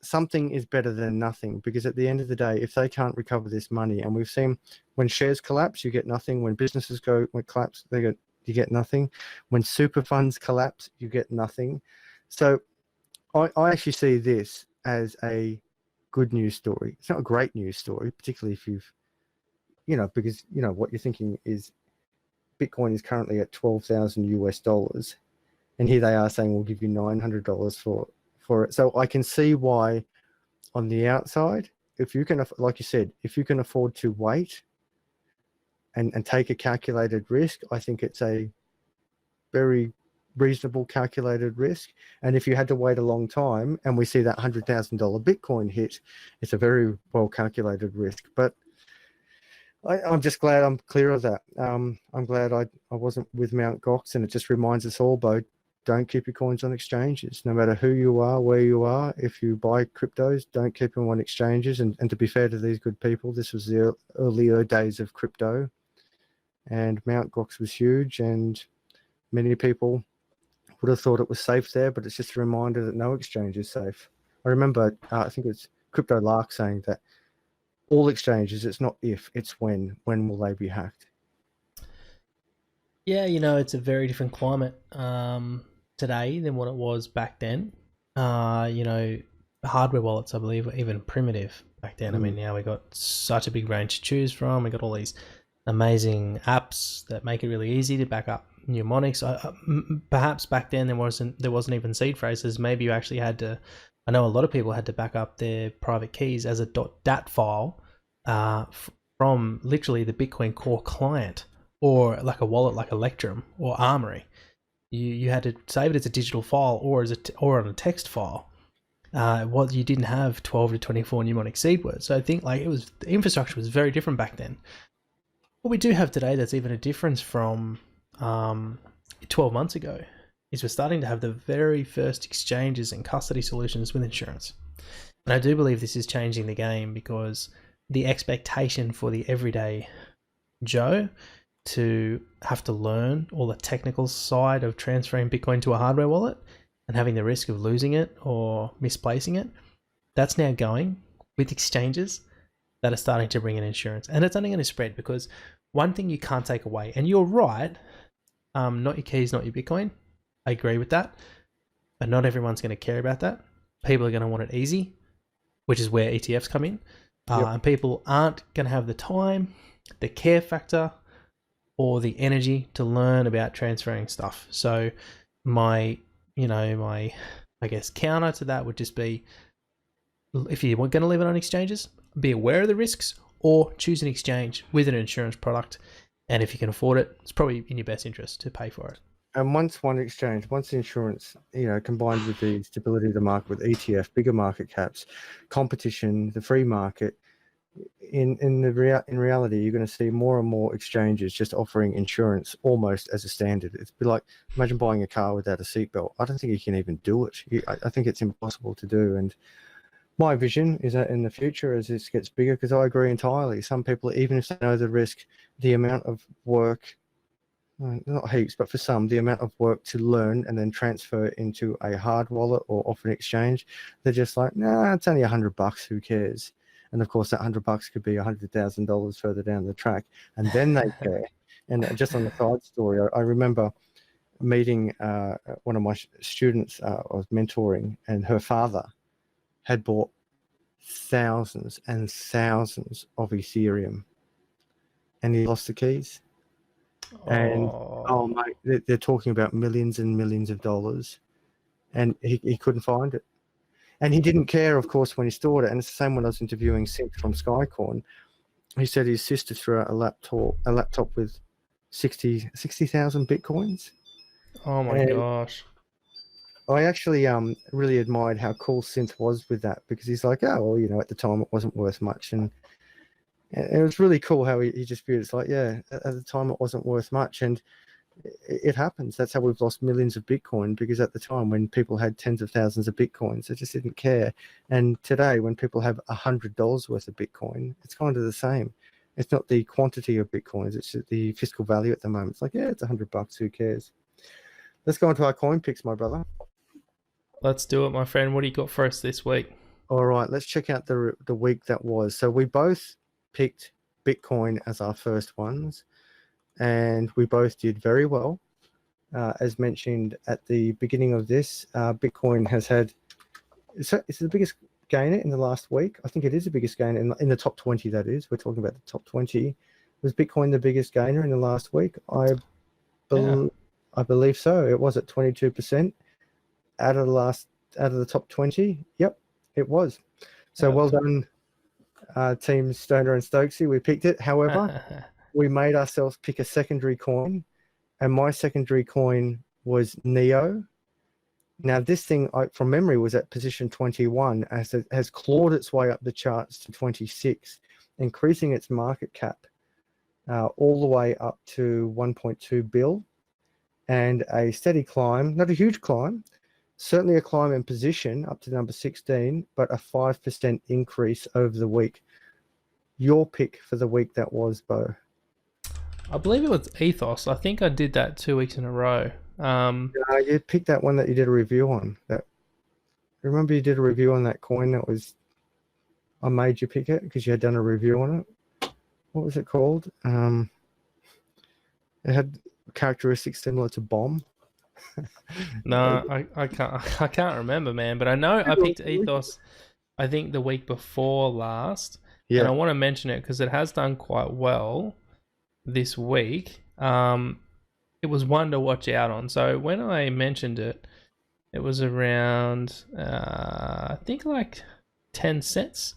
something is better than nothing, because at the end of the day, if they can't recover this money, and we've seen when shares collapse, you get nothing. When businesses collapse, you get nothing. When super funds collapse, you get nothing. So I actually see this as a good news story. It's not a great news story, particularly if you've, because what you're thinking is Bitcoin is currently at $12,000 and here they are saying we'll give you $900 for it. So I can see why on the outside, if you can, like you said, if you can afford to wait and take a calculated risk, I think it's a very reasonable calculated risk. And if you had to wait a long time and we see that $100,000 Bitcoin hit, it's a very well calculated risk. But I'm just glad I'm clear of that. I'm glad I wasn't with Mt. Gox, and it just reminds us all, Beau, don't keep your coins on exchanges, no matter who you are, where you are. If you buy cryptos, don't keep them on exchanges. And to be fair to these good people, this was the earlier days of crypto, and Mt. Gox was huge, and many people would have thought it was safe there, but it's just a reminder that no exchange is safe. I remember, I think it's Crypto Lark saying that all exchanges, it's not if, it's when. When will they be hacked? Yeah, it's a very different climate today than what it was back then. Hardware wallets, I believe, were even primitive back then. Now we got such a big range to choose from. We got all these amazing apps that make it really easy to back up mnemonics. Perhaps back then there wasn't even seed phrases. Maybe you actually had to. I know a lot of people had to back up their private keys as a .dat file from literally the Bitcoin Core client, or like a wallet like Electrum or Armory. You had to save it as a digital file or on a text file. You didn't have 12 to 24 mnemonic seed words. So I think the infrastructure was very different back then. What we do have today that's even a difference from 12 months ago is we're starting to have the very first exchanges and custody solutions with insurance. And I do believe this is changing the game, because the expectation for the everyday Joe to have to learn all the technical side of transferring Bitcoin to a hardware wallet and having the risk of losing it or misplacing it, that's now going with exchanges that are starting to bring in insurance. And it's only going to spread, because one thing you can't take away, and you're right, not your keys, not your Bitcoin. I agree with that. but not everyone's going to care about that. People are going to want it easy, which is where ETFs come in. And people aren't going to have the time, the care factor, or the energy to learn about transferring stuff. So my I guess counter to that would just be, if you're going to leave it on exchanges, be aware of the risks, or choose an exchange with an insurance product. And if you can afford it, it's probably in your best interest to pay for it. And once the insurance, combined with the stability of the market with ETF, bigger market caps, competition, the free market, in reality, you're going to see more and more exchanges just offering insurance almost as a standard. It's be like, imagine buying a car without a seatbelt. I don't think you can even do it. I think it's impossible to do. And my vision is that in the future, as this gets bigger, because I agree entirely, some people, even if they know the risk, the amount of work, not heaps, but for some, the amount of work to learn and then transfer into a hard wallet or off an exchange, they're just like, nah, it's only $100, who cares? And of course, that $100 could be $100,000 further down the track, and then they care. And just on the side story, I remember meeting one of my students I was mentoring, and her father had bought thousands and thousands of Ethereum, and he lost the keys. And mate, they're talking about millions and millions of dollars, and he couldn't find it. And he didn't care, of course, when he stored it. And it's the same when I was interviewing Synth from Skycorn. He said his sister threw out a laptop with 60,000 Bitcoins. Oh my gosh. I actually really admired how cool Synth was with that, because he's like, oh, well, at the time it wasn't worth much. And it was really cool how he just viewed it. It's like, yeah, at the time it wasn't worth much. And it happens. That's how we've lost millions of Bitcoin, because at the time when people had tens of thousands of Bitcoins, they just didn't care. And today, when people have $100 worth of Bitcoin, it's kind of the same. It's not the quantity of Bitcoins, it's the fiscal value at the moment. It's like, yeah, it's $100, who cares? Let's go into our coin picks, my brother. Let's do it, my friend. What do you got for us this week? All right, let's check out the week that was. So we both picked Bitcoin as our first ones, and we both did very well. As mentioned at the beginning of this, Bitcoin has had, it's the biggest gainer in the last week. I think it is the biggest gainer in the top 20, that is. We're talking about the top 20. Was Bitcoin the biggest gainer in the last week? I believe so. It was at 22% out of the top 20. Yep, it was. So well done, Team Stoner and Stokesy. We picked it. However, we made ourselves pick a secondary coin, and my secondary coin was Neo. Now, this thing, from memory, was at position 21, as it has clawed its way up the charts to 26, increasing its market cap all the way up to 1.2 bill, and a steady climb, not a huge climb, certainly a climb in position up to number 16, but a 5% increase over the week. Your pick for the week that was, Beau? I believe it was Ethos. I think I did that 2 weeks in a row. You picked that one that you did a review on. Remember you did a review on that coin that was, I made you pick it because you had done a review on it. What was it called? It had characteristics similar to Bomb. No, I can't remember, man. But I know I picked Ethos, I think the week before last. Yeah. And I want to mention it because it has done quite well this week. It was one to watch out on. So when I mentioned it, it was around, I think like 10 cents.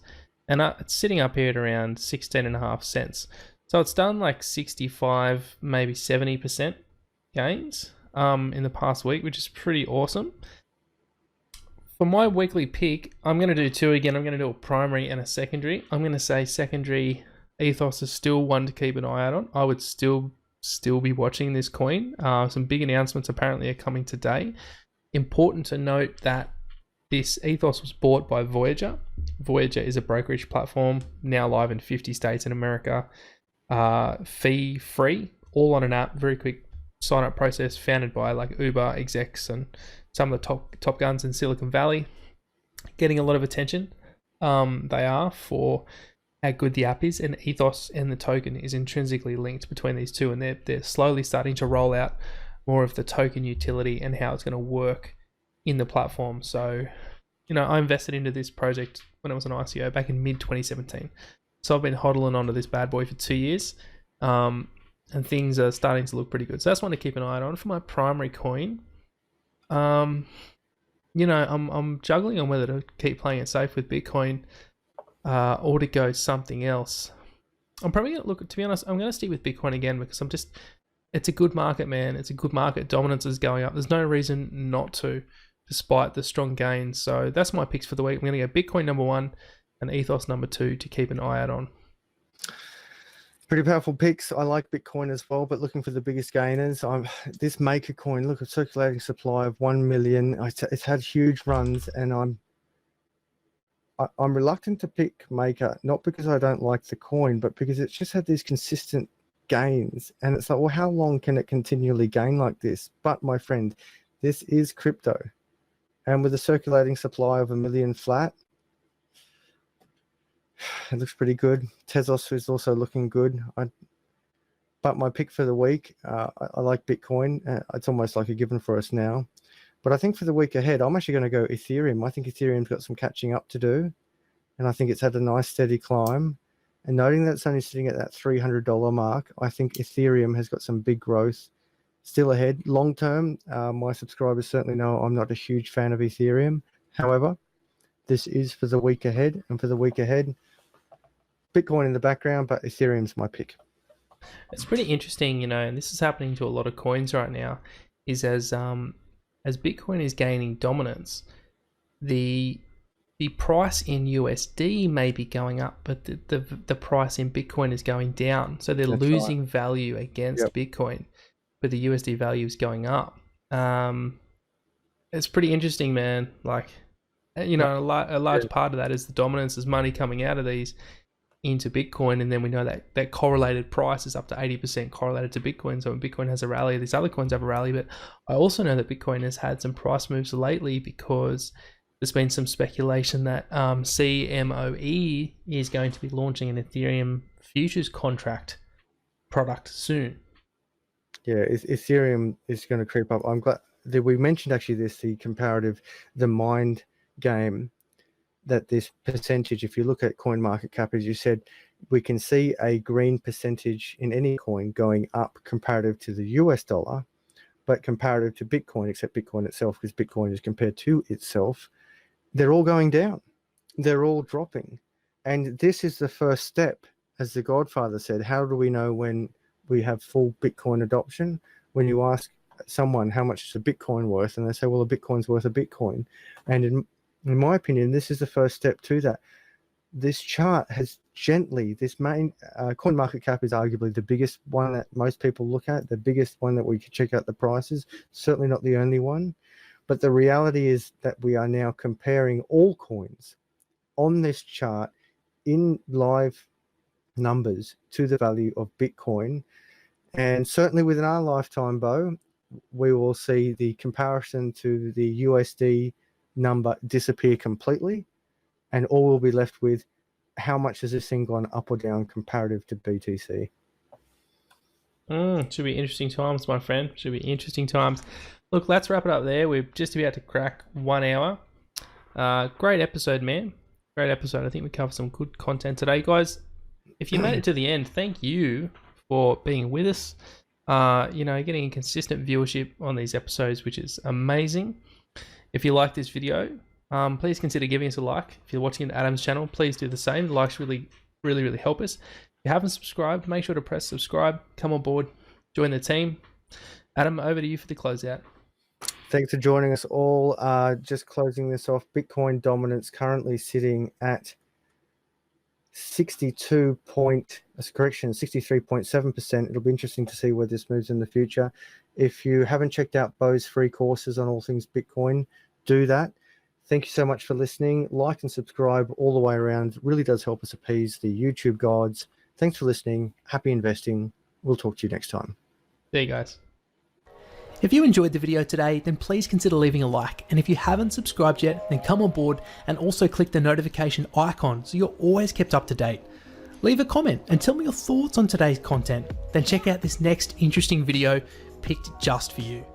And it's sitting up here at around 16.5 cents. So it's done like 65, maybe 70% gains in the past week, which is pretty awesome. For my weekly pick, I'm going to do two again. I'm going to do a primary and a secondary. I'm going to say secondary Ethos is still one to keep an eye out on. I would still be watching this coin. Some big announcements apparently are coming today. Important to note that this Ethos was bought by Voyager. Voyager is a brokerage platform now live in 50 states in America. Fee free, all on an app, very quick sign up process, founded by like Uber execs and some of the top guns in Silicon Valley. Getting a lot of attention. They are for how good the app is, and Ethos and the token is intrinsically linked between these two, and they're slowly starting to roll out more of the token utility and how it's going to work in the platform. So, I invested into this project when it was an ICO back in mid 2017. So I've been hodling onto this bad boy for 2 years, and things are starting to look pretty good. So that's one to keep an eye on. For my primary coin, I'm juggling on whether to keep playing it safe with Bitcoin or to go something else. I'm probably going to look, to be honest, I'm going to stick with Bitcoin again because it's a good market, man. It's a good market. Dominance is going up. There's no reason not to, despite the strong gains. So that's my picks for the week. I'm going to go Bitcoin number 1 and Ethos number 2 to keep an eye out on. Pretty powerful picks. I like Bitcoin as well, but looking for the biggest gainers. This Maker coin, look, a circulating supply of 1 million. It's had huge runs, and I'm reluctant to pick Maker, not because I don't like the coin, but because it's just had these consistent gains. And it's like, well, how long can it continually gain like this? But my friend, this is crypto. And with a circulating supply of 1 million flat, it looks pretty good. Tezos is also looking good. But my pick for the week, I like Bitcoin. It's almost like a given for us now. But I think for the week ahead, I'm actually going to go Ethereum. I think Ethereum's got some catching up to do. And I think it's had a nice steady climb. And noting that it's only sitting at that $300 mark, I think Ethereum has got some big growth still ahead. Long term, my subscribers certainly know I'm not a huge fan of Ethereum. However, this is for the week ahead. And for the week ahead, Bitcoin in the background, but Ethereum's my pick. It's pretty interesting, and this is happening to a lot of coins right now, is as Bitcoin is gaining dominance, the price in USD may be going up, but the price in Bitcoin is going down. So they're losing value against Bitcoin, but the USD value is going up. It's pretty interesting, man. Like, a large part of that is the dominance, is money coming out of these into Bitcoin, and then we know that correlated price is up to 80% correlated to Bitcoin. So when Bitcoin has a rally, these other coins have a rally. But I also know that Bitcoin has had some price moves lately because there's been some speculation that CMOE is going to be launching an Ethereum futures contract product soon. Yeah, Ethereum is going to creep up. I'm glad that we mentioned actually the mind game, that this percentage, if you look at CoinMarketCap, as you said, we can see a green percentage in any coin going up comparative to the US dollar, but comparative to Bitcoin, except Bitcoin itself, because Bitcoin is compared to itself, they're all going down. They're all dropping. And this is the first step. As the Godfather said, how do we know when we have full Bitcoin adoption? When you ask someone how much is a Bitcoin worth, and they say, well, a Bitcoin's worth a Bitcoin. And in my opinion, this is the first step to that. This chart has this main CoinMarketCap is arguably the biggest one that most people look at, the biggest one that we could check out the prices, certainly not the only one. But the reality is that we are now comparing all coins on this chart in live numbers to the value of Bitcoin. And certainly within our lifetime, Beau, we will see the comparison to the USD number disappear completely, and all we'll be left with, how much has this thing gone up or down comparative to BTC? Should be interesting times, my friend. Should be interesting times. Look, let's wrap it up there. We're just about to crack 1 hour. Great episode, man. Great episode. I think we covered some good content today, guys. If you made it to the end, thank you for being with us. Getting a consistent viewership on these episodes, which is amazing. If you like this video, please consider giving us a like. If you're watching on Adam's channel, please do the same. The likes really, really, really help us. If you haven't subscribed, make sure to press subscribe. Come on board. Join the team. Adam, over to you for the closeout. Thanks for joining us all. Just closing this off, Bitcoin dominance currently sitting at 63.7%. It'll be interesting to see where this moves in the future. If you haven't checked out Beau's free courses on all things Bitcoin, do that. Thank you so much for listening. Like and subscribe all the way around. It really does help us appease the YouTube gods. Thanks for listening. Happy investing. We'll talk to you next time. There you guys. If you enjoyed the video today, then please consider leaving a like. And if you haven't subscribed yet, then come on board and also click the notification icon so you're always kept up to date. Leave a comment and tell me your thoughts on today's content. Then check out this next interesting video picked just for you.